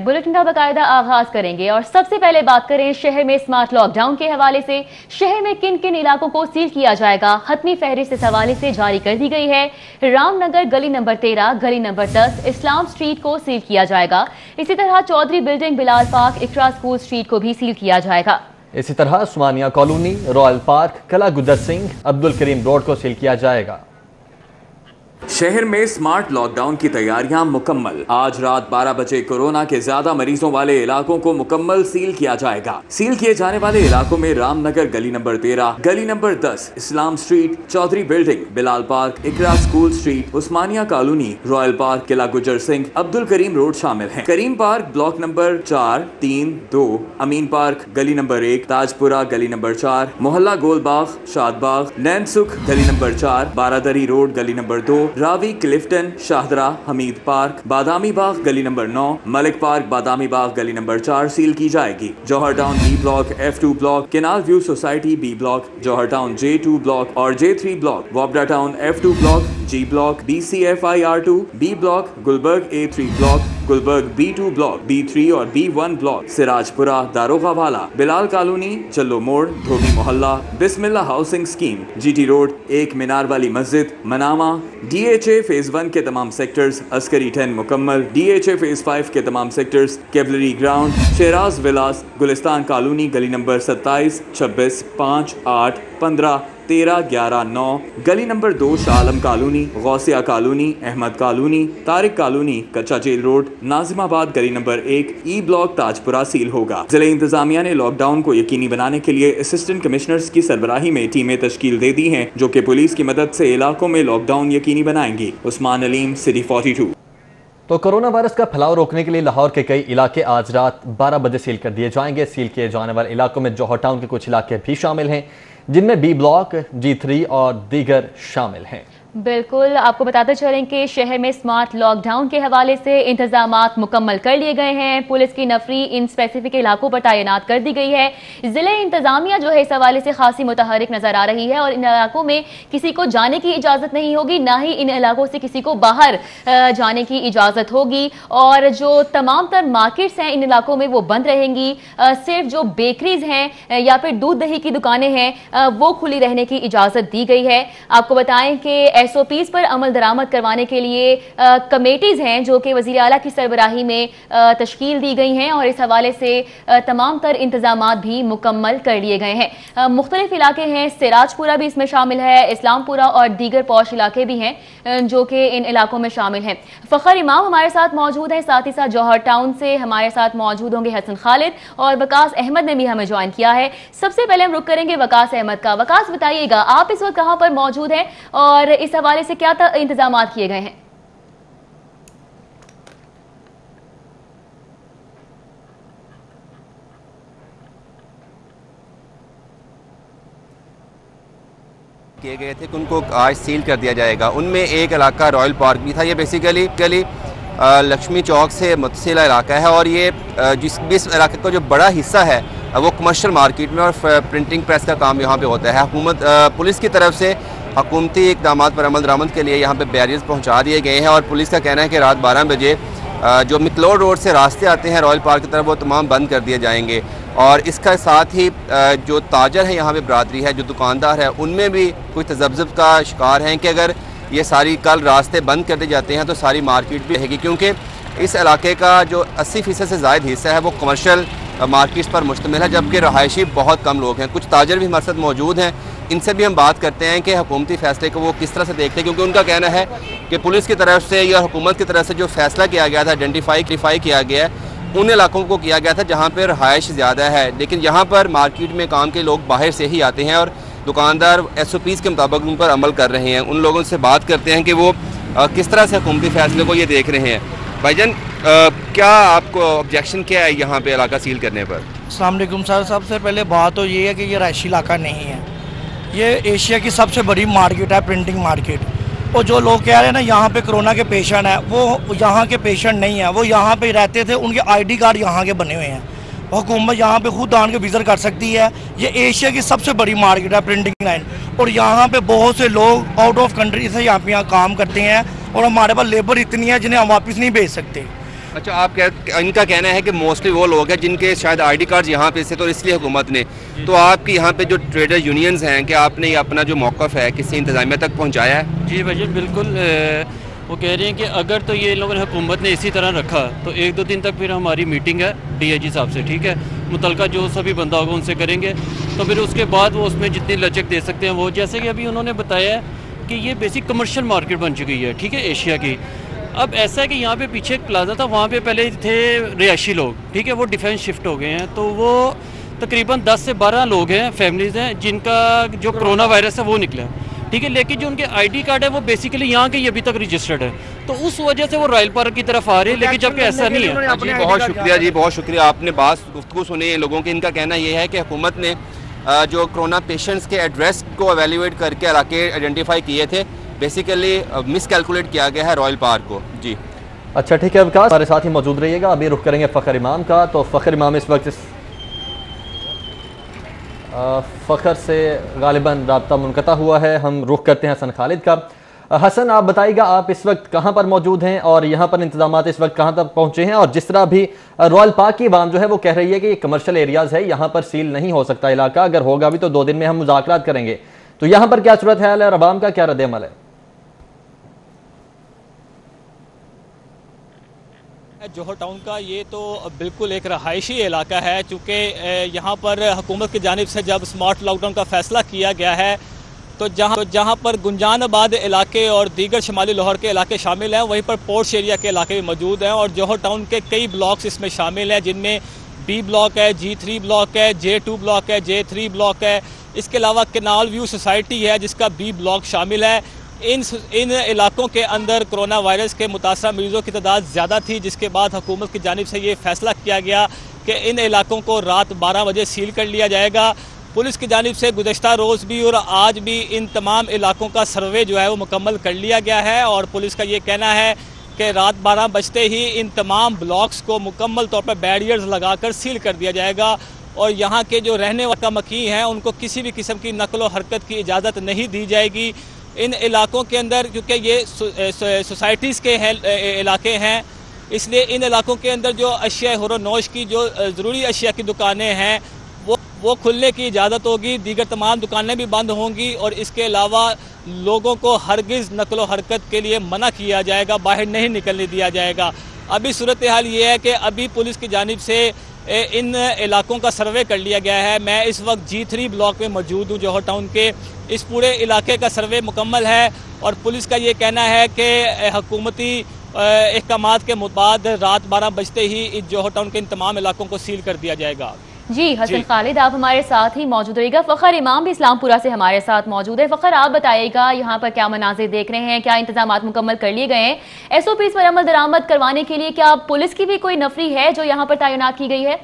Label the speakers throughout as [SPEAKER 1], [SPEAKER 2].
[SPEAKER 1] Bulletin का बाकायदा आगाज करेंगे और सबसे पहले बात करें शहर में स्मार्ट लॉकडाउन के हवाले से। शहर में किन किन इलाकों को सील किया जाएगा, हतमी फहरिस्त इस हवाले से जारी कर दी गई है। रामनगर गली नंबर 13, गली नंबर 10, इस्लाम स्ट्रीट को सील किया जाएगा। इसी तरह Chaudhary building, Bilal park, Iqra school street को भी सील किया जाएगा।
[SPEAKER 2] इसी तरह उस्मानिया कॉलोनी, रॉयल पार्क, कला गुजर सिंह, अब्दुल करीम रोड को सील किया जाएगा।
[SPEAKER 3] शहर में स्मार्ट लॉकडाउन की तैयारियां मुकम्मल। आज रात 12 बजे कोरोना के ज्यादा मरीजों वाले इलाकों को मुकम्मल सील किया जाएगा। सील किए जाने वाले इलाकों में रामनगर गली नंबर 13, गली number 10, Islam street, Chaudhry building, Bilal park, Iqra school street, Osmania colony, royal park, Qila Gujar Singh, Abdul Karim road शामिल हैं। Karim park block number 4, 3, 2, Amin park गली नंबर 1, ताजपुरा गली नंबर 4, मोहल्ला गोलबाग, शादबाग, नैनसुख गली नंबर 4, बारादरी रोड गली number 2, Ravi, Clifton, Shahdara, Hamid park, Badami Bagh गली नंबर 9, मलिक पार्क, बादामी बाग गली नंबर 4 सील की जाएगी। Johar town B block, F2 block, canal view society B block, Johar town J2 block और J3 ब्लॉक, वोबडा town F2 block, G block, BCFIR2 B block, Gulberg A3 block, Gulberg B2 block, B3 और B1 block, सिराजपुरा, दारोगा वाला, Bilal colony, चल्लो मोड़, धोबी मोहल्ला, बिस्मिल्ला housing scheme, GT road, एक मीनार वाली मस्जिद, मनामा, DHA फेज 1 के तमाम सेक्टर्स, अस्करी 10 मुकम्मल, DHA फेज 5 के तमाम sectors, cavalry ground, Sheraz villas, Gulistan colony गली नंबर 27, 26, 5, 8, 15, 13, 11, 9, गली number 2, Shalam colony, Ghausia colony, Ahmad colony, Tariq colony, Kacha jail road, Nazimabad गली number 1, E block, Tajpura seal होगा। जिले इंतजामिया ने लॉकडाउन को यकीनी बनाने के लिए असिस्टेंट कमिश्नर्स की सरबराही में टीमें तश्कील दे दी हैं, जो कि पुलिस की मदद से इलाकों में लॉकडाउन यकीनी बनाएंगी। उस्मान अलीम, सिटी 42।
[SPEAKER 2] तो कोरोना वायरस का फैलाव रोकने के लिए लाहौर के कई इलाके आज रात 12 बजे सील कर दिए जाएंगे। सील किए जाने वाले इलाकों में जौहर टाउन के कुछ इलाके भी शामिल हैं, जिनमें B ब्लॉक, G3 और दीगर शामिल हैं।
[SPEAKER 1] बिल्कुल, आपको बताते चलें कि शहर में स्मार्ट लॉकडाउन के हवाले से इंतजामात मुकम्मल कर लिए गए हैं। पुलिस की नफरी इन स्पेसिफिक इलाकों पर तैनात कर दी गई है। जिले इंतजामिया जो है इस हवाले से खासी मुतहरिक नजर आ रही है और इन इलाकों में किसी को जाने की इजाजत नहीं होगी, ना ही इन इलाकों से किसी को बाहर जाने की इजाजत होगी। और जो तमाम तर मार्केट्स हैं इन इलाकों में वो बंद रहेंगी। सिर्फ जो बेकरीज हैं या फिर दूध दही की दुकानें हैं वो खुली रहने की इजाजत दी गई है। आपको बताएं कि SOPs पर अमल दरामद करवाने के लिए कमेटीज हैं जो कि वज़ीर आला की सरबराही में तश्कील दी गई हैं और इस हवाले से तमाम तर इंतजामात भी मुकम्मल कर लिए गए हैं। मुख्तलिफ इलाके हैं, सिराजपुरा भी इसमें शामिल है, इस्लामपुरा और दीगर पौश इलाके भी हैं जो कि इन इलाकों में शामिल हैं। फ़खर इमाम हमारे साथ मौजूद हैं, साथ ही साथ जौहर टाउन से हमारे साथ मौजूद होंगे हसन खालिद और वकास अहमद ने भी हमें ज्वाइन किया है। सबसे पहले हम रुक करेंगे वकास अहमद का। वकास, बताइएगा आप इस वक्त कहां पर मौजूद हैं और इस हवाले से क्या इंतजाम किए गए हैं?
[SPEAKER 4] किए गए थे कि उनको आज सील कर दिया जाएगा। उनमें एक इलाका रॉयल पार्क भी था। ये बेसिकली लक्ष्मी चौक से मुतसिला इलाका है और ये जिस इलाके का जो बड़ा हिस्सा है वो कमर्शियल मार्केट में और प्रिंटिंग प्रेस का काम यहाँ पे होता है। हुकूमत पुलिस की तरफ से हुकूमती इक़दाम पर अमल दरामद के लिए यहाँ पे बैरियर्स पहुँचा दिए गए हैं और पुलिस का कहना है कि रात 12 बजे जो मिकलोड रोड से रास्ते आते हैं रॉयल पार्क की तरफ वो तमाम बंद कर दिए जाएंगे। और इसका साथ ही जो ताजर है यहाँ पे बरादरी है, जो दुकानदार है, उनमें भी कुछ तजब्जुब का शिकार हैं कि अगर ये सारी कल रास्ते बंद कर दिए जाते हैं तो सारी मार्केट भी रहेगी, क्योंकि इस इलाके का जो 80% से ज़ायद हिस्सा है वो कमर्शियल मार्केट्स पर मुश्तमिल है, जबकि रहायशी बहुत कम लोग हैं। कुछ ताजर भी हमारे साथ मौजूद हैं, इनसे भी हम बात करते हैं कि हुकूमती फ़ैसले को वो किस तरह से देखते हैं, क्योंकि उनका कहना है कि पुलिस की तरफ से या हुकूमत की तरफ से जो फ़ैसला किया गया था, आइडेंटिफाई किया गया है, उन इलाकों को किया गया था जहाँ पर रहायश ज़्यादा है, लेकिन यहाँ पर मार्केट में काम के लोग बाहर से ही आते हैं और दुकानदार SOPs के मुताबिक उन पर अमल कर रहे हैं। उन लोगों से बात करते हैं कि वो किस तरह से हुकूमती फ़ैसले को ये देख रहे हैं। भाईजान, क्या आपको ऑब्जेक्शन क्या है यहाँ पे इलाका सील करने पर?
[SPEAKER 5] अस्सलाम वालेकुम सर, सबसे पहले बात तो ये है कि ये रहायशी इलाका नहीं है, ये एशिया की सबसे बड़ी मार्केट है, प्रिंटिंग मार्केट। और जो लोग कह रहे हैं ना यहाँ पे कोरोना के पेशेंट हैं, वो यहाँ के पेशेंट नहीं है, वो यहाँ पे रहते थे, उनके ID कार्ड यहाँ के बने हुए हैं। हुकूमत यहाँ पे खुद आन के विज़िट कर सकती है। ये एशिया की सबसे बड़ी मार्केट है, प्रिंटिंग लाइन, और यहाँ पे बहुत से लोग आउट ऑफ कंट्री से यहाँ पे काम करते हैं और हमारे पास लेबर इतनी है जिन्हें हम वापस नहीं भेज सकते।
[SPEAKER 4] अच्छा, इनका कहना है कि मोस्टली वो लोग हैं जिनके शायद आईडी कार्ड यहाँ पे से, तो इसलिए हुकूमत ने, तो आपकी यहाँ पे जो ट्रेडर यूनियंस हैं, कि आपने ये अपना जो मौक़िफ़ है किसी इंतज़ामिया तक पहुँचाया है?
[SPEAKER 6] जी भाई बिल्कुल, वो कह रहे हैं कि अगर तो ये लोगों ने हुकूमत ने इसी तरह रखा तो 1-2 दिन तक फिर हमारी मीटिंग है DIG साहब से, ठीक है, मुतलका जो सभी बंदा होगा उनसे करेंगे, तो फिर उसके बाद वो उसमें जितनी लचक दे सकते हैं वो, जैसे कि अभी उन्होंने बताया है कि ये बेसिक कमर्शियल मार्केट बन चुकी है, ठीक है, एशिया की। अब ऐसा है कि यहाँ पे पीछे एक प्लाजा था, वहाँ पे पहले थे रिहायशी लोग, ठीक है, वो डिफेंस शिफ्ट हो गए हैं, तो वो तकरीबन 10 से 12 लोग हैं, फैमिलीज़ हैं जिनका जो कोरोना वायरस है वो निकला, ठीक है, लेकिन जो उनके आईडी कार्ड है वो बेसिकली यहाँ के अभी तक रजिस्टर्ड है, तो उस वजह से वो रॉयल पार्क की तरफ आ रहे हैं, लेकिन जबकि ऐसा नहीं है।
[SPEAKER 4] जी बहुत शुक्रिया जी, बहुत शुक्रिया, आपने बात गुफ्तगू सुनी है लोगों की। इनका कहना यह है कि हुकूमत ने जो कोरोना पेशेंट्स के एड्रेस को एवेल्यूएट करके इलाके आइडेंटिफाई किए थे, बेसिकली मिस कैलकुलेट किया गया है रॉयल पार्क को। जी
[SPEAKER 2] अच्छा ठीक है विकास, हमारे साथ ही मौजूद रहिएगा। अभी रुख करेंगे फ़खर इमाम का। तो फ़खर इमाम इस वक्त फ़खर से गालिबन राब्ता मुनक़ता हुआ है, हम रुख करते हैं हसन खालिद का। हसन, आप बताइएगा आप इस वक्त कहाँ पर मौजूद हैं और यहाँ पर इंतजामात इस वक्त कहाँ तक पहुँचे हैं, और जिस तरह भी रॉयल पार्क की आवाम जो है वो कह रही है कि ये कमर्शियल एरियाज़ है, यहाँ पर सील नहीं हो सकता इलाका, अगर होगा भी तो 2 दिन में हम मुज़ाकरात करेंगे, तो यहाँ पर क्या सूरत हाल है और आवाम का क्या रद्द-ए-अमल है?
[SPEAKER 7] जोहर टाउन का ये तो बिल्कुल एक रहायशी इलाका है, चूँकि यहाँ पर हुकूमत की जानिब से जब स्मार्ट लॉकडाउन का फ़ैसला किया गया है तो जहाँ पर गुंजानाबाद इलाके और दीगर शुमाली लाहौर के इलाके शामिल हैं, वहीं पर पोर्ट्स एरिया के इलाके भी मौजूद हैं, और जोहर टाउन के कई ब्लॉक्स इसमें शामिल हैं, जिनमें B ब्लॉक है, G3 ब्लॉक है, J2 ब्लॉक है, J3 ब्लॉक है, इसके अलावा केनाल व्यू सोसाइटी है जिसका B ब्लॉक शामिल है। इन इलाकों के अंदर कोरोना वायरस के मुतासरा मरीजों की तादाद ज़्यादा थी, जिसके बाद हुकूमत की जानिब से ये फ़ैसला किया गया कि इन इलाकों को रात 12 बजे सील कर लिया जाएगा। पुलिस की जानिब से गुज़श्ता रोज़ भी और आज भी इन तमाम इलाकों का सर्वे जो है वो मुकम्मल कर लिया गया है, और पुलिस का ये कहना है कि रात 12 बजते ही इन तमाम ब्लॉक्स को मुकम्मल तौर पर बैरियर्स लगाकर सील कर दिया जाएगा, और यहाँ के जो रहने वाले मकीन हैं उनको किसी भी किस्म की नकलो हरकत की इजाज़त नहीं दी जाएगी इन इलाकों के अंदर, क्योंकि ये सोसाइटीज़ के इलाके हैं, इसलिए इन इलाकों के अंदर जो अशिया हुर्र नोश की जो ज़रूरी अशिया की दुकानें हैं वो खुलने की इजाज़त होगी, दीगर तमाम दुकानें भी बंद होंगी, और इसके अलावा लोगों को हरगिज़ नकलो हरकत के लिए मना किया जाएगा, बाहर नहीं निकलने दिया जाएगा। अभी सूरत हाल ये है कि अभी पुलिस की जानिब से इन इलाकों का सर्वे कर लिया गया है। मैं इस वक्त G3 ब्लॉक में मौजूद हूँ जोहर टाउन के। इस पूरे इलाके का सर्वे मुकम्मल है, और पुलिस का ये कहना है कि हुकूमती अहकामात के मुताबिक रात 12 बजते ही इस जोहर टाउन के इन तमाम इलाकों को सील कर दिया जाएगा।
[SPEAKER 1] जी हसन खालिद, आप हमारे साथ ही मौजूद रहिएगा। फ़खर इमाम भी इस्लामपुरा से हमारे साथ मौजूद है। फ़खर, आप बताइएगा यहाँ पर क्या मनाज़िर देख रहे हैं, क्या इंतजामात मुकम्मल कर लिए गए हैं? SOPs पर अमल दरामद करवाने के लिए क्या पुलिस की भी कोई नफरी है जो यहाँ पर तैनात की गई है?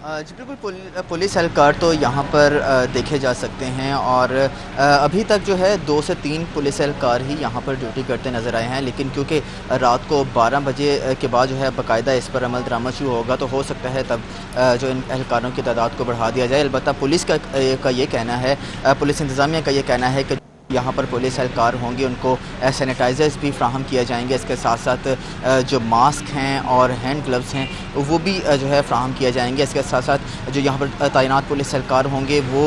[SPEAKER 8] जी बिल्कुल, पुलिस एहलकार तो यहाँ पर देखे जा सकते हैं, और अभी तक जो है 2 से 3 पुलिस एहलकार ही यहाँ पर ड्यूटी करते नज़र आए हैं, लेकिन क्योंकि रात को 12 बजे के बाद जो है बाकायदा इस पर अमल दरामद शुरू होगा, तो हो सकता है तब जो इन एहलकारों की तादाद को बढ़ा दिया जाए। अलबत्ता पुलिस का ये कहना है, पुलिस इंतज़ामिया का ये कहना है कि यहाँ पर पुलिस एहलकार होंगे उनको सैनिटाइज़र्स भी फ्राहम किए जाएंगे, इसके साथ साथ जो मास्क हैं और हैंड ग्लव्स हैं वो भी जो है फ्राहम किए जाएंगे। इसके साथ साथ जो यहाँ पर तैनात पुलिस एहलकार होंगे वो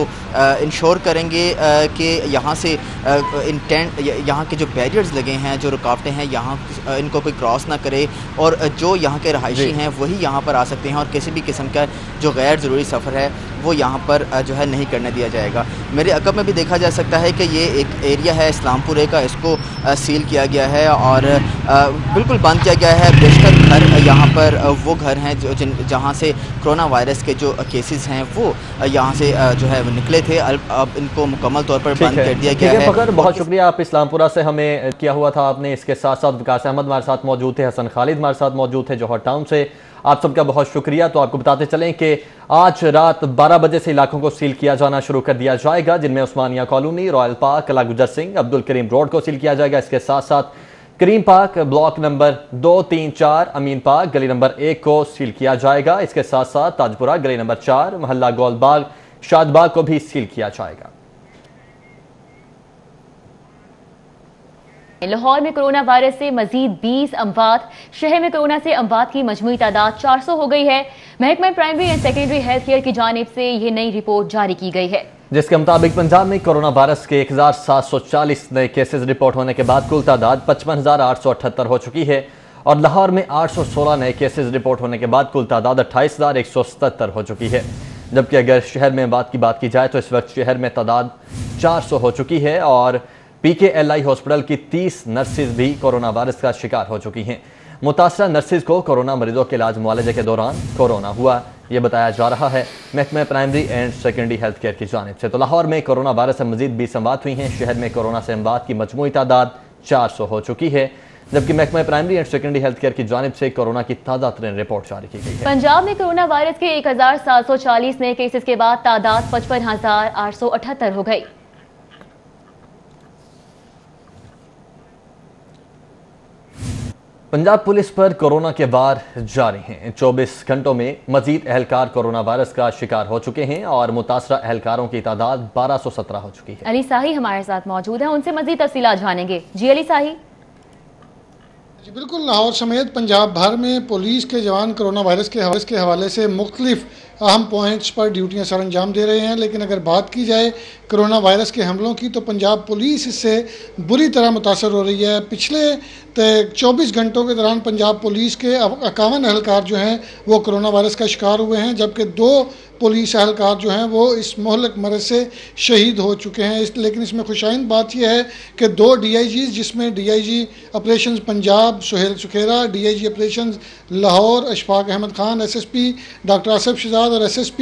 [SPEAKER 8] इंश्योर करेंगे कि यहाँ से यहाँ के जो बैरियर्स लगे हैं, जो रुकावटें हैं, यहाँ इनको कोई क्रॉस ना करे, और जो यहाँ के रहायशी हैं वही यहाँ पर आ सकते हैं, और किसी भी किस्म का जो गैर ज़रूरी सफ़र है वो यहाँ पर जो है नहीं करने दिया जाएगा। मेरे अकब में भी देखा जा सकता है कि ये एक एरिया है इस्लामपुरे का, इसको सील किया गया है और बिल्कुल बंद किया गया है। बेशतर घर यहाँ पर वो घर हैं जहाँ से कोरोना वायरस के जो केसेस हैं वो यहाँ से जो है निकले थे, अब इनको मुकम्मल तौर पर बंद कर दिया गया है।
[SPEAKER 2] फ़खर, बहुत शुक्रिया, आप इस्लामपुरा से हमें किया हुआ था आपने। इसके साथ साथ विकास अहमद हमारे साथ मौजूद थे, हसन खालिद हमारे साथ मौजूद थे जोहर टाउन से, आप सबका बहुत शुक्रिया। तो आपको बताते चलें कि आज रात 12 बजे से इलाकों को सील किया जाना शुरू कर दिया जाएगा, जिनमें उस्मानिया कॉलोनी, रॉयल पार्क, कला गुजर सिंह, अब्दुल करीम रोड को सील किया जाएगा। इसके साथ साथ करीम पार्क, ब्लॉक नंबर 2, 3, 4, अमीन पार्क, गली नंबर 1 को सील किया जाएगा। इसके साथ साथ ताजपुरा, गली नंबर 4, मोहल्ला गोलबाग, शादबाग को भी सील किया जाएगा।
[SPEAKER 1] लाहौर में कोरोना वायरस से मजीद 20 अमवात। शहर में कोरोना से अमवात की मजमूई तादाद 400 हो गई है। महकमा primary and secondary health care की जानिब से यह नई रिपोर्ट जारी की गई है,
[SPEAKER 2] जिसके मुताबिक पंजाब में कोरोना वायरस के 1740 नए केसेस रिपोर्ट होने के बाद कुल तादाद 55,878 हो चुकी है और लाहौर में 816 नए केसेस रिपोर्ट होने के बाद कुल तादाद 28,177 हो चुकी है। जबकि अगर शहर में बात की जाए तो इस वक्त शहर में तादाद 400 हो चुकी है और PKLI हॉस्पिटल की 30 नर्सेज भी कोरोना वायरस का शिकार हो चुकी हैं। मुतासरा नर्सेज को कोरोना मरीजों के इलाज मुआलजे के दौरान कोरोना हुआ, यह बताया जा रहा है महकमा primary and secondary health care की जानिब से। तो लाहौर में कोरोना वायरस से मजीद 20 अमवात हुई हैं। शहर में कोरोना से अमवात की मजमूई तादाद 400 हो चुकी है, जबकि महकमा primary and secondary health care की जानिब से कोरोना की ताज़ा तरीन रिपोर्ट जारी की गई है।
[SPEAKER 1] पंजाब में कोरोना वायरस के 1740 नए केसेस के बाद तादाद 55,878 हो गई।
[SPEAKER 2] पंजाब पुलिस पर कोरोना के वार जारी हैं। 24 घंटों में मजीद एहलकार कोरोना वायरस का शिकार हो चुके हैं और मुतासरा एहलकारों की तादाद 1217 हो चुकी है।
[SPEAKER 1] अली साही हमारे साथ मौजूद है, उनसे मजीद तफसीलात जानेंगे। जी अली साही।
[SPEAKER 9] जी बिल्कुल, लाहौर समेत पंजाब भर में पुलिस के जवान कोरोना वायरस के हवाले से मुख्तलिफ अहम पॉइंट्स पर ड्यूटियां सर अंजाम दे रहे हैं। लेकिन अगर बात की जाए कोरोना वायरस के हमलों की तो पंजाब पुलिस इससे बुरी तरह मुतासर हो रही है। पिछले 24 घंटों के दौरान पंजाब पुलिस के 51 एहलकार जो हैं वो कोरोना वायरस का शिकार हुए हैं, जबकि 2 पुलिस एहलकार जो हैं वो इस मोहलक मरज से शहीद हो चुके हैं। लेकिन इसमें खुशाइंद बात यह है कि 2 DIGs जिसमें DIG operations Punjab Suhail Sukhera, DIG operations Lahore Ashfaq Ahmed Khan, SSP doctor Asif Shahzad और SSP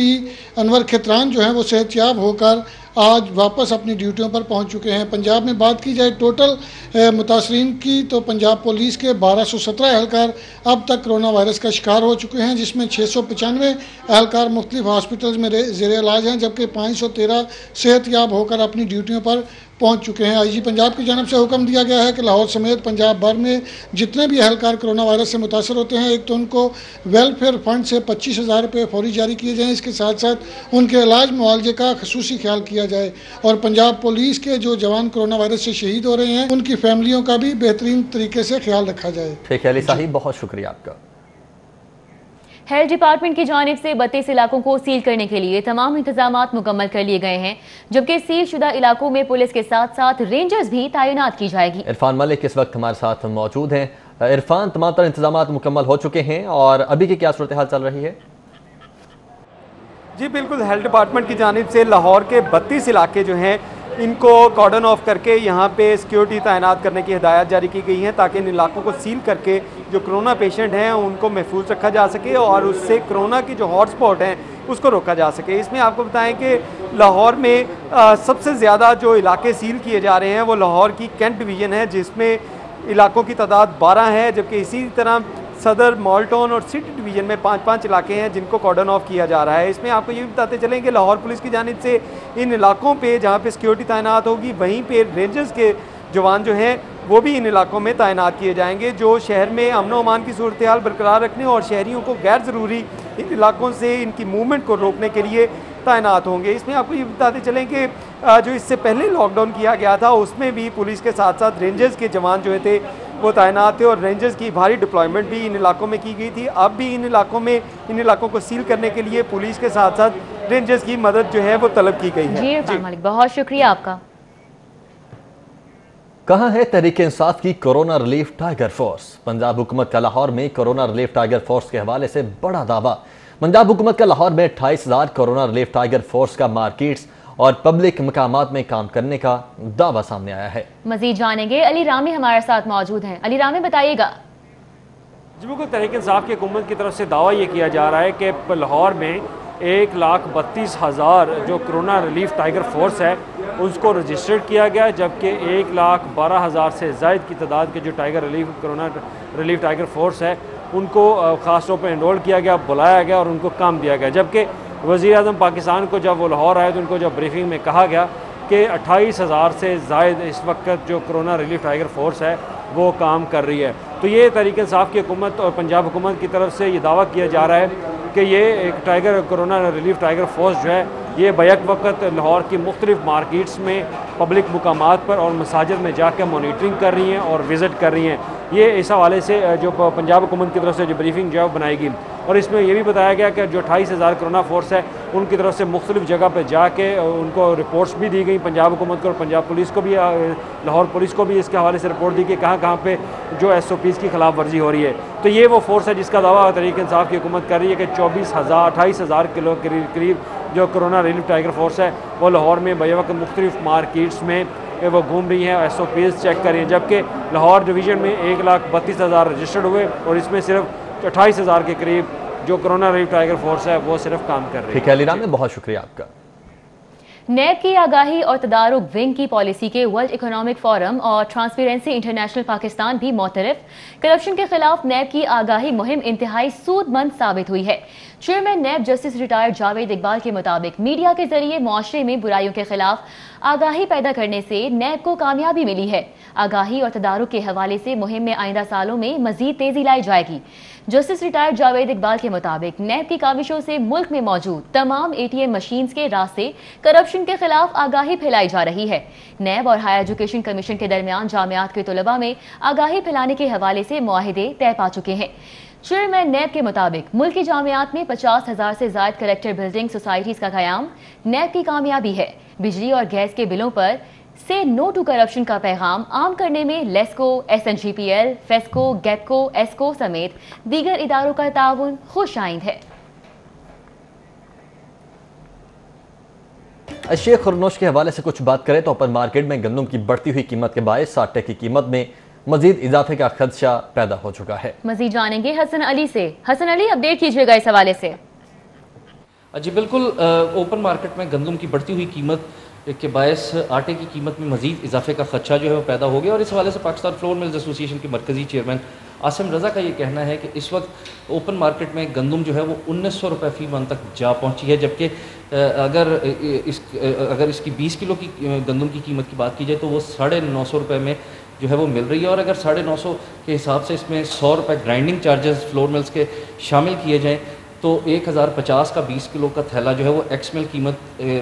[SPEAKER 9] अनवर खितरान जो हैं वो सेहतयाब होकर आज वापस अपनी ड्यूटियों पर पहुंच चुके हैं। पंजाब में बात की जाए टोटल मुतासरीन की तो पंजाब पुलिस के 1217 एहलकार अब तक कोरोना वायरस का शिकार हो चुके हैं, जिसमें 695 एहलकार मुख्तलिफ हॉस्पिटल्स में ज़ेरे इलाज हैं, जबकि 513 सेहतयाब होकर अपनी ड्यूटियों पर पहुंच चुके हैं। IG पंजाब की जानब से हुक्म दिया गया है कि लाहौर समेत पंजाब भर में जितने भी एहलकार कोरोना वायरस से मुतासर होते हैं, एक तो उनको वेलफेयर फंड से 25,000 रुपये फौरी जारी किए जाएँ, इसके साथ साथ उनके इलाज मुआवजे का खसूसी ख्याल किया जाए और पंजाब पुलिस के जो जवान कोरोना वायरस से शहीद हो रहे हैं उनकी फैमिलियों का भी बेहतरीन तरीके से ख्याल रखा जाए।
[SPEAKER 2] ठीक है अली साहिब, बहुत शुक्रिया आपका।
[SPEAKER 1] हेल्थ डिपार्टमेंट की जानिब से 32 इलाकों को सील करने के लिए तमाम इंतजामात मुकम्मल कर लिए गए हैं, जबकि सील शुदा इलाकों में पुलिस के साथ साथ रेंजर्स भी तैनात की जाएगी।
[SPEAKER 2] इरफान मलिक इस वक्त हमारे साथ मौजूद हैं। इरफान, तमाम तरह इंतजामात मुकम्मल हो चुके हैं और अभी की क्या सूरत हाल चल रही है?
[SPEAKER 10] जी बिल्कुल, हेल्थ डिपार्टमेंट की जानिब से लाहौर के 32 इलाके जो हैं इनको कॉर्डन ऑफ करके यहाँ पे सिक्योरिटी तैनात करने की हिदायत जारी की गई हैं ताकि इन इलाकों को सील करके जो कोरोना पेशेंट हैं उनको महफूज रखा जा सके और उससे कोरोना की जो हॉटस्पॉट हैं उसको रोका जा सके। इसमें आपको बताएं कि लाहौर में सबसे ज़्यादा जो इलाके सील किए जा रहे हैं वो लाहौर की कैंट डिवीज़न है, जिसमें इलाकों की तादाद 12 है, जबकि इसी तरह सदर, मॉल्टन और सिटी डिवीज़न में 5-5 इलाके हैं जिनको कॉर्डन ऑफ किया जा रहा है। इसमें आपको ये भी बताते चलें कि लाहौर पुलिस की जानिब से इन इलाकों पे जहाँ पे सिक्योरिटी तैनात होगी वहीं पे रेंजर्स के जवान जो हैं वो भी इन इलाकों में तैनात किए जाएंगे, जो शहर में अमन व अमान की सूरत हाल बरकरार रखने और शहरियों को गैर ज़रूरी इन इलाकों से इनकी मूवमेंट को रोकने के लिए तैनात होंगे। इसमें आपको ये बताते चलें कि जो इससे पहले लॉकडाउन किया गया था उसमें भी पुलिस के साथ साथ रेंजर्स के जवान जो थे वो तैनात थे और रेंजर्स की भारी डिप्लॉयमेंट भी इन इलाकों में की गई थी। अब भी इन इलाकों को सील करने के लिए पुलिस के साथ साथ रेंजर्स की मदद जो है वो तलब की गई है।
[SPEAKER 1] जी मालिक, बहुत शुक्रिया आपका।
[SPEAKER 2] कहाँ है तहरीक इंसाफ की corona relief tiger force? Punjab हुकूमत का लाहौर में कोरोना रिलीफ टाइगर फोर्स के हवाले से बड़ा दावा। पंजाब हुकूमत का लाहौर में 28,000 कोरोना रिलीफ टाइगर फोर्स का मार्केट्स और पब्लिक मकामात में काम करने का दावा सामने आया है। मजीद जानेंगे, अली रामी हमारे साथ मौजूद हैं। अली रामी, बताइएगा।
[SPEAKER 11] जी बिल्कुल, तहरीक इंसाफ की हुकूमत की तरफ से दावा ये किया जा रहा है कि लाहौर में 1,32,000 जो कोरोना रिलीफ टाइगर फोर्स है उसको रजिस्टर्ड किया गया, जबकि 1,12,000 से ज़ायद की तादाद के जो कोरोना रिलीफ टाइगर फोर्स है उनको ख़ास तौर पर एनरोल किया गया, बुलाया गया और उनको काम दिया गया। जबकि वज़ीर-ए-आज़म पाकिस्तान को जब वो लाहौर आए तो उनको जब ब्रीफिंग में कहा गया कि 28,000 से ज़ायद इस वक्त जो कोरोना रिलीफ टाइगर फोर्स है वो काम कर रही है। तो ये तहरीक इंसाफ की हुकूमत और पंजाब हुकूमत की तरफ से ये दावा किया जा रहा है कि ये एक कोरोना रिलीफ टाइगर फोर्स जो है ये बैक वक्त लाहौर की मुख्तलिफ मार्केट्स में पब्लिक मुकामात पर और मसाजिद में जाकर मॉनिटरिंग कर रही हैं और विज़िट कर रही हैं। ये इस हवाले से जो पंजाब हुकूमत की तरफ से जो ब्रीफिंग जो है बनाएगी, और इसमें यह भी बताया गया कि जो 28,000 कोरोना फोर्स है उनकी तरफ से मुख्तलिफ जगह पर जाके उनको रिपोर्ट्स भी दी गई पंजाब हुकूमत को, और पंजाब पुलिस को भी, लाहौर पुलिस को भी इसके हवाले से रिपोर्ट दी कि कहाँ कहाँ पे जो SOPs की खिलाफ वर्जी हो रही है। तो ये वो फोर्स है जिसका दावा तहरीक इंसाफ की हुकूमत कर रही है कि 28,000 किलो करीब जो कोरोना रिलीफ टाइगर फोर्स है वो लाहौर में बेवक्त मुख्तलिफ मार्केट्स में वो घूम रही हैं, SOPs चेक कर रही हैं, जबकि लाहौर डिवीज़न में 1,32,000 रजिस्टर्ड हुए और इसमें सिर्फ 28,000 के करीब जो कोरोना रिलीफ टाइगर फोर्स है वो सिर्फ काम कर रही है।
[SPEAKER 2] ठीक है अलीराम, बहुत शुक्रिया आपका।
[SPEAKER 1] नैब की आगाही और तदारुक विंग की पॉलिसी के वर्ल्ड इकोनॉमिक फोरम और ट्रांसपेरेंसी इंटरनेशनल पाकिस्तान भी मोतरफ। करप्शन के खिलाफ नैब की आगाही मुहिम इंतहाई सूदमंद साबित हुई है। Chairman NAB justice retired Javed Iqbal के मुताबिक मीडिया के जरिए मुआशरे में बुराइयों के खिलाफ आगाही पैदा करने से नैब को कामयाबी मिली है। आगाही और तदारुक के हवाले से मुहिम में आइंदा सालों में मजीद तेजी लाई जाएगी। जस्टिस रिटायर्ड जावेद इकबाल के मुताबिक नैब की काविशों से मुल्क में मौजूद तमाम ATM मशीन्स के रास्ते करप्शन के खिलाफ आगाही फैलाई जा रही है। नैब और हायर एजुकेशन कमीशन के दरमियान जामियात के तलबा में आगाही फैलाने के हवाले से मुआहिदे तय पा चुके हैं। चेयरमैन नैब के मुताबिक मुल्क की जामियात में 50,000 से ज्यादा कलेक्टर बिल्डिंग सोसाइटीज का कयाम नैब की कामयाबी है। बिजली और गैस के बिलों पर से नो टू करप्शन का पैगाम आम करने में लेस्को, SNGPL, फेस्को, गैपको, एस्को समेत दीगर इदारों का ताउन खुश आइंद है।
[SPEAKER 2] अशिया खुरनोश के हवाले से कुछ बात करें तो ओपन मार्केट में गंदम की बढ़ती हुई कीमत के बायस आटे की कीमत में मजीद इजाफे का खदशा पैदा हो चुका है।
[SPEAKER 1] मजीद जानेंगे हसन अली से। हसन अली, अपडेट कीजिएगा इस हवाले से।
[SPEAKER 12] जी बिल्कुल, ओपन मार्केट में गंदम की बढ़ती हुई कीमत के बायस आटे की कीमत में मजीद इजाफे का खदशा जो है वो पैदा हो गया, और इस हवाले से पाकिस्तान फ्लोर मिल्स एसोसिएशन के मरकजी चेयरमैन आसिम रज़ा का ये कहना है कि इस वक्त ओपन मार्केट में गंदम जो है वो 1900 रुपये फी मन तक जा पहुंची है, जबकि अगर इसकी 20 किलो की गंदम की कीमत की बात की जाए तो वो 950 रुपये में जो है वो मिल रही है। और अगर 950 के हिसाब से इसमें 100 रुपये ग्राइंडिंग चार्जेस फ्लोर मिल्स के शामिल किए जाएँ तो 1050 का 20 किलो का थैला जो है वो एक्स मिल कीमत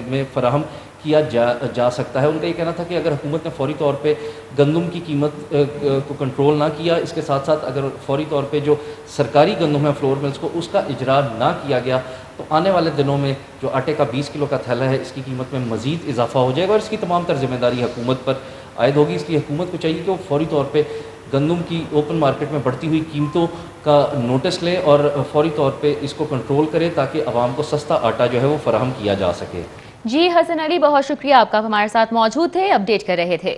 [SPEAKER 12] में फ़राहम किया जा सकता है। उनका ये कहना था कि अगर हुकूमत ने फौरी तौर पे गंदम की कीमत को कंट्रोल ना किया, इसके साथ साथ अगर फौरी तौर पे जो सरकारी गंदम है फ्लोर मिल्स को उसका इजरा ना किया गया तो आने वाले दिनों में जो आटे का 20 किलो का थैला है इसकी कीमत में मज़ीद इजाफा हो जाएगा, और इसकी तमाम तर जिम्मेदारी हुकूमत पर आयद होगी। इसकी हुकूमत को चाहिए कि वो फौरी तौर पर गंदम की ओपन मार्केट में बढ़ती हुई कीमतों का नोटिस लें और फौरी तौर पे इसको कंट्रोल करें ताकि आवाम को सस्ता आटा जो है वो फराहम किया जा सके।
[SPEAKER 1] जी हसन अली, बहुत शुक्रिया, आपका हमारे साथ मौजूद थे, अपडेट कर रहे थे।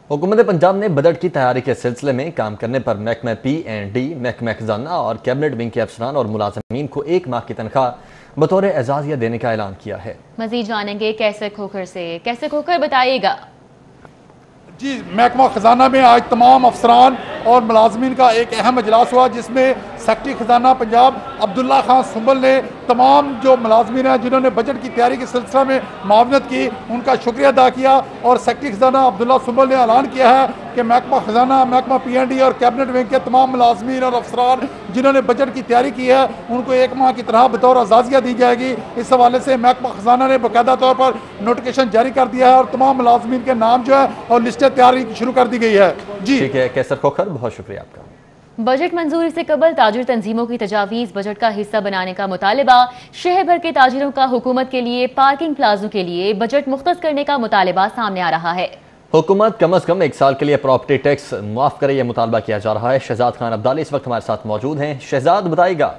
[SPEAKER 2] हुकूमत पंजाब ने बजट की तैयारी के सिलसिले में काम करने पर महकमा P&D, महकमा खजाना और कैबिनेट विंग के अफसरान और मुलाजमीन को 1 माह की तनख्वाह बतौर एजाजिया देने का ऐलान किया है। मजीद जानेंगे कैसे खोखर से। कैसे खोखर, बताइएगा।
[SPEAKER 13] जी, महकमा खजाना में आज तमाम अफसरान और मुलाजमीन का एक अहम इजलास हुआ जिसमें सेक्रेटरी खजाना पंजाब अब्दुल्ला खान सुंबल ने तमाम जो मुलाजमीन हैं जिन्होंने बजट की तैयारी के सिलसिले में मावनत की उनका शुक्रिया अदा किया, और सेक्रेटरी खजाना अब्दुल्ला सुंबल ने ऐलान किया है कि महकमा खजाना, महकमा P&D और कैबिनेट विंग के तमाम मुलाजमीन और अफसरान जिन्होंने बजट की तैयारी की है उनको 1 माह की तरह बतौर एजाजिया दी जाएगी। इस हवाले से महकमा खजाना ने बाकायदा तौर पर नोटिफिकेशन जारी कर दिया है और तमाम मुलाजमीन के नाम जो है और लिस्टें तैयारी शुरू कर दी गई है। जी
[SPEAKER 2] ठीक है कैसर खोखर, बहुत शुक्रिया आपका।
[SPEAKER 1] बजट मंजूरी से कबल ताजिर तंजीमों की तजावीज़ बजट का हिस्सा बनाने का मुतालिबा। शहर भर के ताजिरों का हुकूमत के लिए पार्किंग प्लाजों के लिए बजट मुख्तस करने का मुतालिबा सामने आ रहा है।
[SPEAKER 2] हुकूमत कम अज कम 1 साल के लिए प्रॉपर्टी टैक्स माफ करे, यह मुतालबा किया जा रहा है। शहजाद खान अब्दाली इस वक्त हमारे साथ मौजूद हैं। शहजाद, बताइएगा।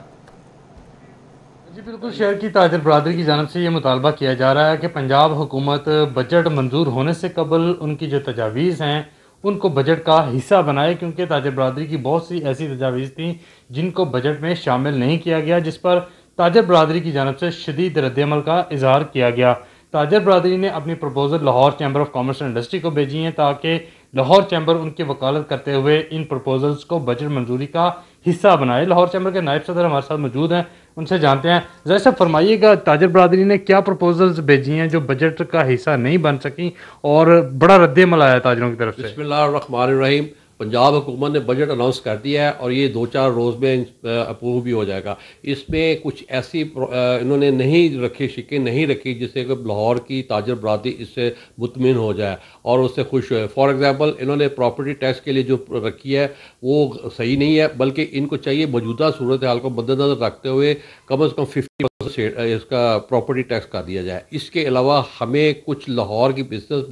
[SPEAKER 14] जी बिल्कुल, शहर की ताजिर बरादरी की जानब से ये मुतालबा किया जा रहा है कि पंजाब हुकूमत बजट मंजूर होने से कबल उनकी जो तजावीज़ हैं उनको बजट का हिस्सा बनाए, क्योंकि ताजिर बरादरी की बहुत सी ऐसी तजावीज़ थी जिनको बजट में शामिल नहीं किया गया, जिस पर ताजिर बरादरी की जानब से शदीद रद्दअमल का इजहार किया गया। ताजिर बरादरी ने अपनी proposal Lahore chamber of commerce and industry को भेजी हैं ताकि लाहौर चैम्बर उनकी वकालत करते हुए इन प्रपोजल्स को बजट मंजूरी का हिस्सा बनाए। लाहौर चैम्बर के नायब सदर हमारे साथ मौजूद हैं, उनसे जानते हैं। ज़रा सा फरमाइएगा, ताजिर बरादरी ने क्या प्रपोजल्स भेजी हैं जो बजट का हिस्सा नहीं बन सकी और बड़ा रद्दअमल आया ताजिरों की तरफ से?
[SPEAKER 15] बिस्मिल्लाहिर्रहमानिर्रहीम। पंजाब हुकूमत ने बजट अनाउंस कर दिया है और ये 2-4 रोज़ में अप्रूव भी हो जाएगा। इसमें कुछ ऐसी इन्होंने नहीं रखी, शिकें नहीं रखी जिससे कि लाहौर की ताजर बरादरी इससे मुतमिन हो जाए और उससे खुश हो। फॉर एग्ज़ाम्पल इन्होंने प्रॉपर्टी टैक्स के लिए जो रखी है वो सही नहीं है, बल्कि इनको चाहिए मौजूदा सूरत हाल को मद्देनज़र रखते हुए कम से कम 50% इसका प्रॉपर्टी टैक्स कर दिया जाए। इसके अलावा हमें कुछ लाहौर की बिजनेस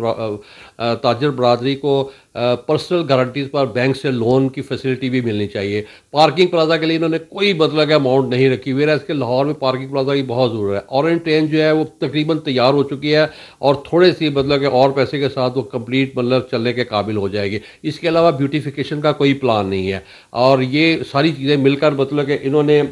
[SPEAKER 15] ताजर बरादरी को पर्सनल गारंटीज़ पर बैंक से लोन की फैसिलिटी भी मिलनी चाहिए। पार्किंग प्लाजा के लिए इन्होंने कोई मतलब अमाउंट नहीं रखी हुई है। इसके लाहौर में पार्किंग प्लाजा की बहुत ज़रूरत है। ऑरेंज ट्रेन जो है वो तकरीबन तैयार हो चुकी है और थोड़े सी मतलब कि और पैसे के साथ वो कंप्लीट मतलब चलने के काबिल हो जाएगी। इसके अलावा ब्यूटिफिकेशन का कोई प्लान नहीं है और ये सारी चीज़ें मिलकर मतलब कि इन्होंने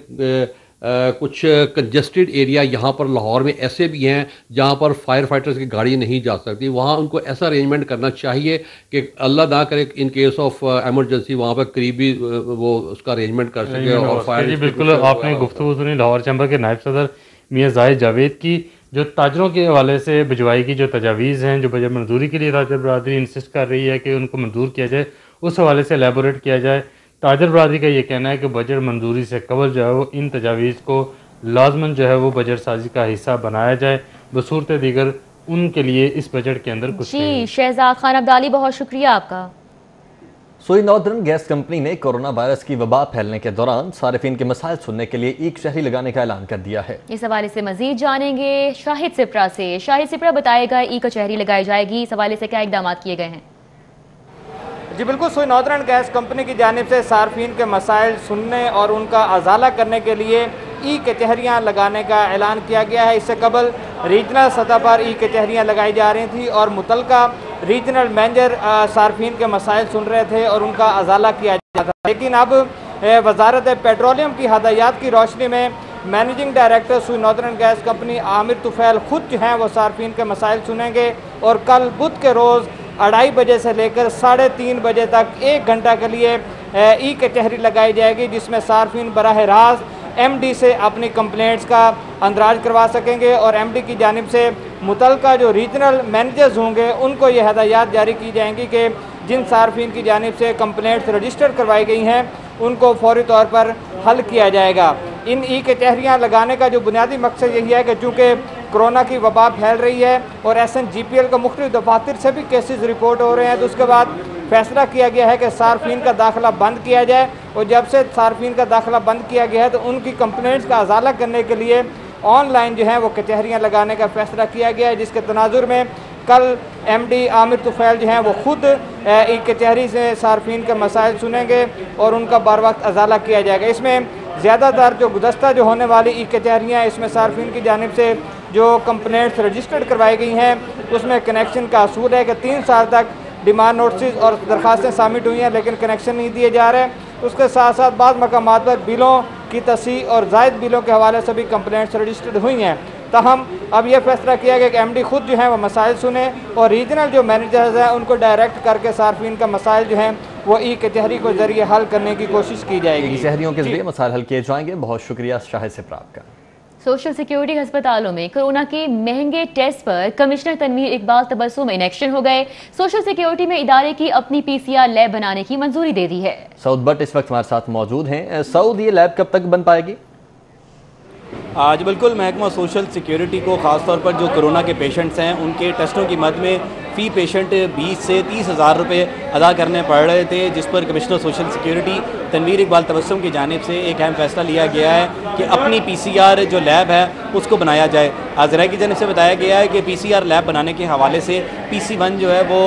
[SPEAKER 15] कुछ कंजेस्टेड एरिया यहाँ पर लाहौर में ऐसे भी हैं जहाँ पर फायर फाइटर्स की गाड़ी नहीं जा सकती, वहाँ उनको ऐसा अरेंजमेंट करना चाहिए कि अल्लाह ना करे इन केस ऑफ एमरजेंसी वहाँ पर करीबी वो उसका अरेंजमेंट कर सके। और फायर
[SPEAKER 14] बिल्कुल आपने गुफ्तगू सुनी लाहौर चैम्बर के नायब सदर मियां जाहिद जावेद की, जो ताजरों के हवाले से भिजवाई की जो तजावीज़ हैं, जो बजट मंजूरी के लिए ताजर बरादरी इंसिस्ट कर रही है कि उनको मंजूर किया जाए, उस हवाले से एलेबोरेट किया जाए। ताजर बरादरी का ये कहना है कि बजट मंजूरी से कबल जो है वो इन तजावीज़ को लाजमन जो है वो बजट साजी का हिस्सा बनाया जाए, बसूरत दीगर उनके लिए इस बजट के अंदर कुछ नहीं।
[SPEAKER 1] शहजाद खान अब्दाली, बहुत शुक्रिया आपका।
[SPEAKER 2] सोई नॉर्दर्न गैस कंपनी ने कोरोना वायरस की वबा फैलने के दौरान सारिफीन के मसाइल सुनने के लिए एक शहरी लगाने का ऐलान कर दिया है।
[SPEAKER 1] इस हवाले से मजीद जानेंगे शाहिद सिपरा से। शाहिद सिपरा, बताएगा ई कचहरी लगाई जाएगी, इस हवाले से क्या इकदाम किए गए हैं?
[SPEAKER 7] जी बिल्कुल, सोई नॉर्दर्न गैस कंपनी की जानिब से सार्फिन के मसाइल सुनने और उनका अजाला करने के लिए ई कचहरियाँ लगाने का ऐलान किया गया है। इससे कबल रीजनल सतह पर ई कचहरियाँ लगाई जा रही थी और मुतलका रीजनल मैनेजर सार्फिन के मसाइल सुन रहे थे और उनका अजाला किया जाता था। लेकिन अब वजारत पेट्रोलियम की हदायत की रोशनी में मैनेजिंग डायरेक्टर सोई northern gas company Aamir Tufail खुद जो हैं वो सार्फिन के मसाइल सुनेंगे और कल बुध के रोज़ 2:30 बजे से लेकर 3:30 बजे तक 1 घंटा के लिए ई कचहरी लगाई जाएगी, जिसमें सार्फिन बराह रास्त एमडी से अपनी कंप्लेंट्स का अंदराज करवा सकेंगे और एमडी की जानिब से मुतलका जो रीजनल मैनेजर्स होंगे उनको ये हदायत जारी की जाएंगी कि जिन सार्फिन की जानिब से कंप्लेंट्स रजिस्टर करवाई गई हैं उनको फौरी तौर पर हल किया जाएगा। इन ई कचहरियाँ लगाने का जो बुनियादी मकसद यही है कि चूँकि कोरोना की वबा फैल रही है और SNGPL का मुख्तलिफ दफातर से भी केसेस रिपोर्ट हो रहे हैं, तो उसके बाद फैसला किया गया है कि सार्फिन का दाखिला बंद किया जाए और जब से सार्फिन का दाखिला बंद किया गया है तो उनकी कंप्लेंट्स का अजाला करने के लिए ऑनलाइन जो है वो कचहरियाँ लगाने का फैसला किया गया है, जिसके तनाजुर में कल MD आमिर तुफैल जो हैं वो खुद एक कचहरी से सार्फिन के मसाइल सुनेंगे और उनका बार वक्त अजाला किया जाएगा। इसमें ज़्यादातर जो गुज़श्ता जो होने वाली ई कचहरियाँ, इसमें सार्फिन की जानिब से जो कंप्लेंट्स रजिस्टर्ड करवाई गई हैं उसमें कनेक्शन का असूल है कि 3 साल तक डिमांड नोटिस और दरख्वास्तें सबमिट हुई हैं लेकिन कनेक्शन नहीं दिए जा रहे। उसके साथ साथ बाद मकामात पर बिलों की तस्हीह और जायद बिलों के हवाले से भी कंप्लेंट्स रजिस्टर्ड हुई हैं। तहम अब यह फैसला किया गया कि MD खुद जो है वो मसाइल सुने और रीजनल जो मैनेजर्स हैं उनको डायरेक्ट करके सार्फिन का मसाइल जो हैं वो ई कचहरी को जरिए हल करने की कोशिश की जाएगी।
[SPEAKER 2] कचहरियों के जरिए मसाइल हल किए जाएंगे। बहुत शुक्रिया शाहिद सिपरा का।
[SPEAKER 1] सोशल सिक्योरिटी अस्पतालों में कोरोना के महंगे टेस्ट पर commissioner Tanveer Iqbal Tabassum in action हो गए। सोशल सिक्योरिटी में इदारे की अपनी PCR लैब बनाने की मंजूरी दे दी है।
[SPEAKER 2] सऊद भट्ट इस वक्त हमारे साथ मौजूद हैं। सऊद, ये लैब कब तक बन पाएगी?
[SPEAKER 16] आज बिल्कुल महकमा सोशल सिक्योरिटी को ख़ास तौर पर जो कोरोना के पेशेंट्स हैं उनके टेस्टों की मद में फ़ी पेशेंट 20 से 30 हज़ार रुपये अदा करने पड़ रहे थे, जिस पर commissioner social security Tanveer Iqbal Tabassum की जानिब से एक अहम फैसला लिया गया है कि अपनी PCR जो लैब है उसको बनाया जाए। ज़राए की जानिब से बताया गया है कि PCR लैब बनाने के हवाले से PC1 जो है वो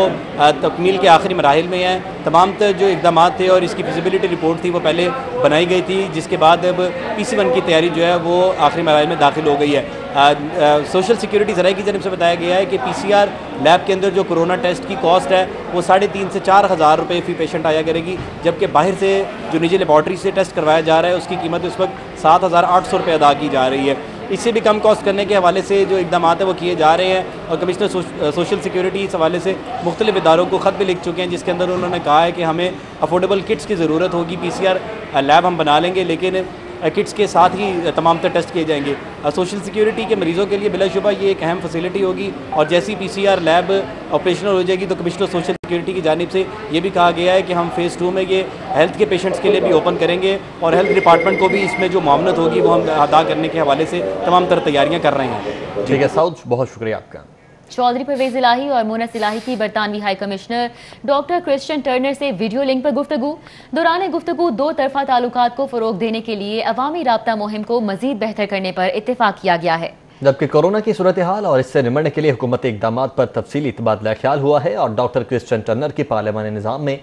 [SPEAKER 16] तकमील के आखिरी मराहिल में है। तमाम जो इकदाम थे और इसकी फिजिबिलिटी रिपोर्ट थी वो पहले बनाई गई थी, जिसके बाद अब PC1 की तैयारी जो है वो आखिरी मराहिल में दाखिल हो गई है। सोशल सिक्योरिटी ज़राए की जानिब से बताया गया है कि PCR लैब के अंदर जो कोरोना टेस्ट की कॉस्ट है वो 3.5 से 4 हज़ार रुपये फ़ी पेशेंट आया करेगी, जबकि बाहर से जो निजी लेबॉर्ट्री से टेस्ट करवाया जा रहा है उसकी कीमत इस वक्त 7,800 रुपये अदा की जा रही है। इससे भी कम कॉस्ट करने के हवाले से जो इकदाम है वो किए जा रहे हैं और कमिश्नर सोशल सिक्योरिटी इस हवाले से मुख्तलिफ इदारों को ख़त भी लिख चुके हैं, जिसके अंदर उन्होंने कहा है कि हमें अफोर्डेबल किट्स की ज़रूरत होगी। PCR लैब हम बना लेंगे लेकिन किट्स के साथ ही तमाम तर टेस्ट किए जाएंगे। सोशल सिक्योरिटी के मरीज़ों के लिए बिलाशुबा ये एक अहम फैसिलिटी होगी और जैसी PCR लैब ऑपरेशनल हो जाएगी तो कमिश्नर सोशल सिक्योरिटी की जानिब से ये भी कहा गया है कि हम फ़ेज़ 2 में ये हेल्थ के पेशेंट्स के लिए भी ओपन करेंगे और हेल्थ डिपार्टमेंट को भी इसमें जो मामलत होगी वो हम अदा करने के हवाले से तमाम तर तैयारियाँ कर रहे हैं।
[SPEAKER 2] ठीक है साउद, बहुत शुक्रिया आपका।
[SPEAKER 1] चौधरी परवेज इलाही और मोनस इलाही की बरतानवी high commissioner doctor Christian Turner से वीडियो लिंक पर गुफ्तगू। दौरान गुफ्तगू दो तरफा ताल्लुकात को फ़रोग देने के लिए अवामी राब्ता मुहिम को मजीद बेहतर करने पर इत्तेफाक किया गया है।
[SPEAKER 2] जबकि कोरोना की सूरत हाल और इससे निमटने के लिए हुकूमती इक़दाम पर तफसीली तबादला ख्याल हुआ है और डॉक्टर क्रिश्चियन टर्नर की पार्लियामानी निज़ाम में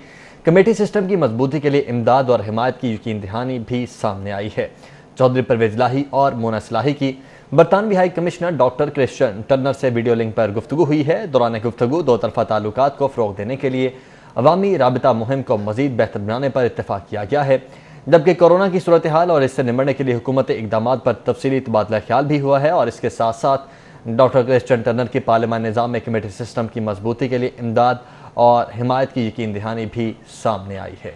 [SPEAKER 2] कमेटी सिस्टम की मजबूती के लिए इमदाद और हिमायत की यकीन दहानी भी सामने आई है। चौधरी परवेज इलाही और मोनस इलाही की बरतानवी high commissioner doctor Christian Turner से वीडियो लिंक पर गुफ्तगू हुई है। दौरान गुफ्तगू दो तरफा ताल्लुकात को फ़रोग देने के लिए अवामी राबिता मुहिम को मजीद बेहतर बनाने पर इत्तेफाक किया गया है। जबकि कोरोना की सूरत हाल और इससे निमटने के लिए हुकूमती इक़दाम पर तफसीली तबादला ख्याल भी हुआ है और इसके साथ साथ डॉक्टर क्रिश्चियन टर्नर की पार्लियामानी निज़ाम में कमेटी सिस्टम की मजबूती के लिए इमदाद और हिमायत की यकीन दहानी भी सामने आई है।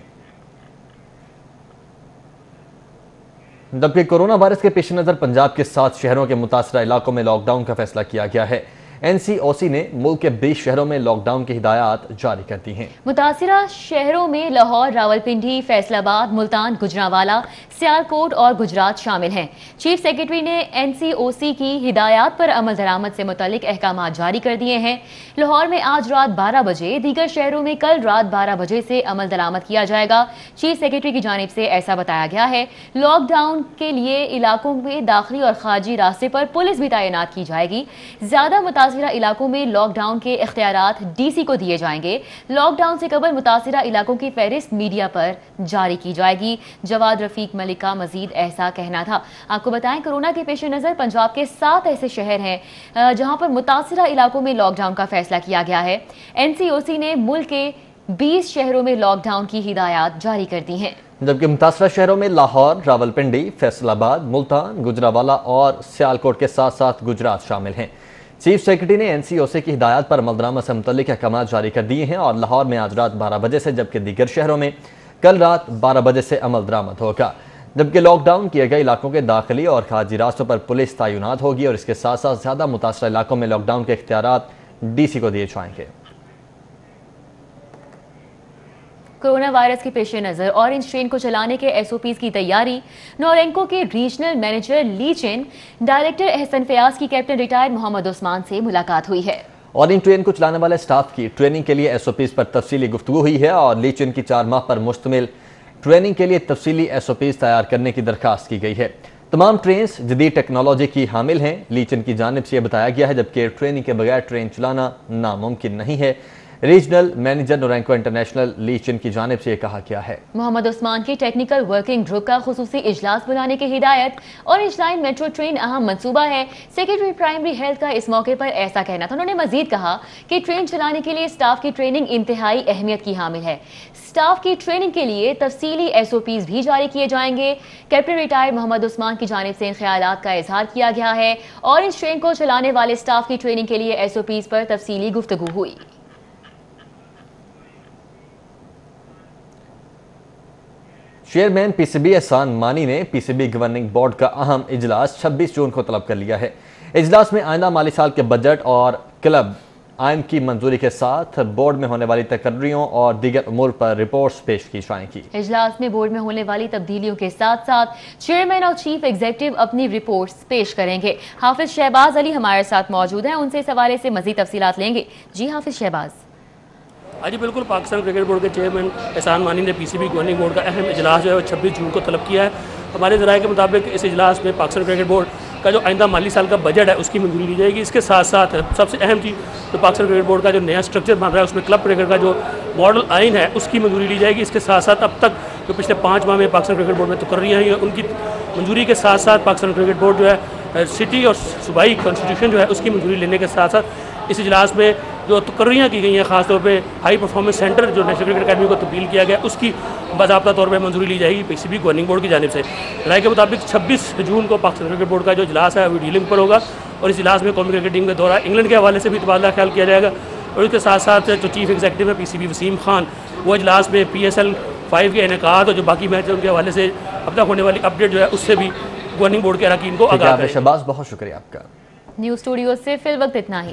[SPEAKER 2] जबकि कोरोना वायरस के पेश नज़र पंजाब के 7 शहरों के मुतासरा इलाकों में लॉकडाउन का फैसला किया गया है। NCOC ने मुल्क के 20 शहरों में लॉकडाउन की हिदायत जारी कर दी हैं।
[SPEAKER 1] मुतासिरा शहरों में लाहौर, रावलपिंडी, फैसलाबाद, मुल्तान, गुजरांवाला, सियालकोट और गुजरात शामिल हैं। चीफ सेक्रेटरी ने NCOC की हिदायत पर अमल दरामद से मुतल्लिक अहकाम जारी कर दिए हैं। लाहौर में आज रात 12 बजे, दीगर शहरों में कल रात 12 बजे से अमल दरामद किया जाएगा। चीफ सेक्रेटरी की जानिब से ऐसा बताया गया है। लॉकडाउन के लिए इलाकों में दाखिली और खारजी रास्ते पर पुलिस भी तैनात की जाएगी। ज्यादा मुतासिरा इलाकों में लॉकडाउन के इख्तियारात DC को दिए जाएंगे। लॉकडाउन से कबल मुतासिरा इलाकों की फहरिस्त मीडिया पर जारी की जाएगी। जवाद रफीक मलिक का मजीद ऐसा कहना था। आपको बताएं, कोरोना के पेश नज़र पंजाब के 7 ऐसे शहर हैं जहां पर मुतासिरा इलाकों में लॉकडाउन का फैसला किया गया है। NCOC ने मुल्क के 20 शहरों में लॉकडाउन की हिदायत जारी कर दी हैं।
[SPEAKER 2] जबकि मुतासरा शहरों में लाहौर, रावलपिंडी, फैसलाबाद, मुल्तान, गुजरांवाला और सियालकोट के साथ साथ गुजरात शामिल हैं। चीफ सेक्रेटरी ने NCOC की हिदायत पर अमलदरामद से मुतल्लिक अहकाम जारी कर दिए हैं और लाहौर में आज रात 12 बजे से, जबकि दीगर शहरों में कल रात 12 बजे से अमल दरामद होगा। जबकि लॉकडाउन किए गए इलाकों के दाखिली और खारजी रास्तों पर पुलिस तैनात होगी और इसके साथ साथ ज्यादा मुतासरा इलाकों में लॉकडाउन के इख्तियारात DC को दिए जाएंगे।
[SPEAKER 1] कोरोना वायरस के पेश नज़र ऑरेंज ट्रेन को चलाने के SOPs की तैयारी। नौरेंको के रीजनल मैनेजर लीचिन डायरेक्टर एहसन फयाज की कैप्टन रिटायर्ड मोहम्मद उस्मान से मुलाकात हुई है।
[SPEAKER 2] ऑरेंज ट्रेन को चलाने वाले स्टाफ की ट्रेनिंग के लिए SOPs पर तफसीली गुफ्तगू हुई है और लीचिन की 4 माह पर मुश्तमिल ट्रेनिंग के लिए तफसीली SOPs तैयार करने की दरखास्त की गई है। तमाम ट्रेन जदीद टेक्नोलॉजी की हामिल हैं। लीचिन की जानिब से यह बताया गया है, जबकि ट्रेनिंग के बगैर ट्रेन चलाना नामुमकिन नहीं है। रीजनल मैनेजर नौरेंको इंटरनेशनल लीचिन की जानिब से कहा गया है।
[SPEAKER 1] मोहम्मद उस्मान की टेक्निकल वर्किंग ग्रुप का खुसूसी इजलास बुलाने की हिदायत। ऑरेंज लाइन मेट्रो ट्रेन अहम मंसूबा है। सेक्रेटरी प्राइमरी हेल्थ का इस मौके पर ऐसा कहना था। उन्होंने मजीद कहा कि ट्रेन चलाने के लिए स्टाफ की ट्रेनिंग इंतहाई अहमियत की हामिल है। स्टाफ की ट्रेनिंग के लिए तफसीली SOPs भी जारी किए जाएंगे। कैप्टन रिटायर्ड मोहम्मद उस्मान की जानिब से इन ख्यालात का इजहार किया गया है। ऑरेंज ट्रेन को चलाने वाले स्टाफ की ट्रेनिंग के लिए SOPs पर तफसीली गुफ्तगू हुई।
[SPEAKER 2] चेयरमैन PCB एहसान मानी ने PCB गवर्निंग बोर्ड का अहम इजलास 26 जून को तलब कर लिया है। इजलास में आइंदा माली साल के बजट और क्लब आइन की मंजूरी के साथ बोर्ड में होने वाली तकर्रियों और दीगर उमूर पर रिपोर्ट्स पेश की जाएंगी।
[SPEAKER 1] इजलास में बोर्ड में होने वाली तब्दीलियों के साथ साथ चेयरमैन और चीफ एग्जीक्यूटिव अपनी रिपोर्ट्स पेश करेंगे। हाफिज शहबाज अली हमारे साथ मौजूद हैं, उनसे इस हवाले से मजीद तफसीलात लेंगे। जी हाफिज शहबाज।
[SPEAKER 17] जी बिल्कुल, पाकिस्तान क्रिकेट बोर्ड के चेयरमैन एहसान मानी ने PCB गवर्निंग बोर्ड का अहम इजलास जो है वो 26 जून को तलब किया है। हमारे ज़राए के मुताबिक इस इजलास में पाकिस्तान क्रिकेट बोर्ड का जो आइंदा माली साल का बजट है उसकी मंजूरी ली जाएगी। इसके साथ साथ सबसे अहम चीज़ जो पाकिस्तान क्रिकेट बोर्ड का जो नया स्ट्रक्चर बन रहा है उसमें क्लब क्रिकेट का जो मॉडल आइन है उसकी मंजूरी ली जाएगी। इसके साथ साथ अब तक जो पिछले 5 माह में पाकिस्तान क्रिकेट बोर्ड में तकर्रियाँ हैं उनकी मंजूरी के साथ साथ पाकिस्तान क्रिकेट बोर्ड जो है सिटी और सूबाई कॉन्स्टिट्यूशन जो है उसकी मंजूरी लेने के साथ साथ इस इजलास में जो तकर्रियाँ की गई हैं, खासतौर पे हाई परफॉर्मेंस सेंटर जो नेशनल क्रिकेट अकेडमी को तब्दील किया गया उसकी बाज़ाब्ता तौर पे मंजूरी ली जाएगी PCB गवर्निंग बोर्ड की जानिब से। राय के मुताबिक 26 जून को पाकिस्तान क्रिकेट बोर्ड का जो इजलास है वो डीलिंग पर होगा और इस इजलास में कौमी क्रिकेट टीम का दौरा इंग्लैंड के हवाले से भी तबादला ख्याल किया जाएगा। और इसके साथ साथ जो चीफ एग्जीक्यूटिव है PCB वसीम खान वो इजलास में PSL 5 के इनेकात और जो बाकी मैच है उनके हवाले से अब तक होने वाली अपडेट जो है उससे भी गवर्निंग बोर्ड के अरकान को आगाह करेंगे।
[SPEAKER 2] शहबाज, बहुत शुक्रिया आपका।
[SPEAKER 1] न्यूज़ स्टूडियो से फिल वक्त इतना ही।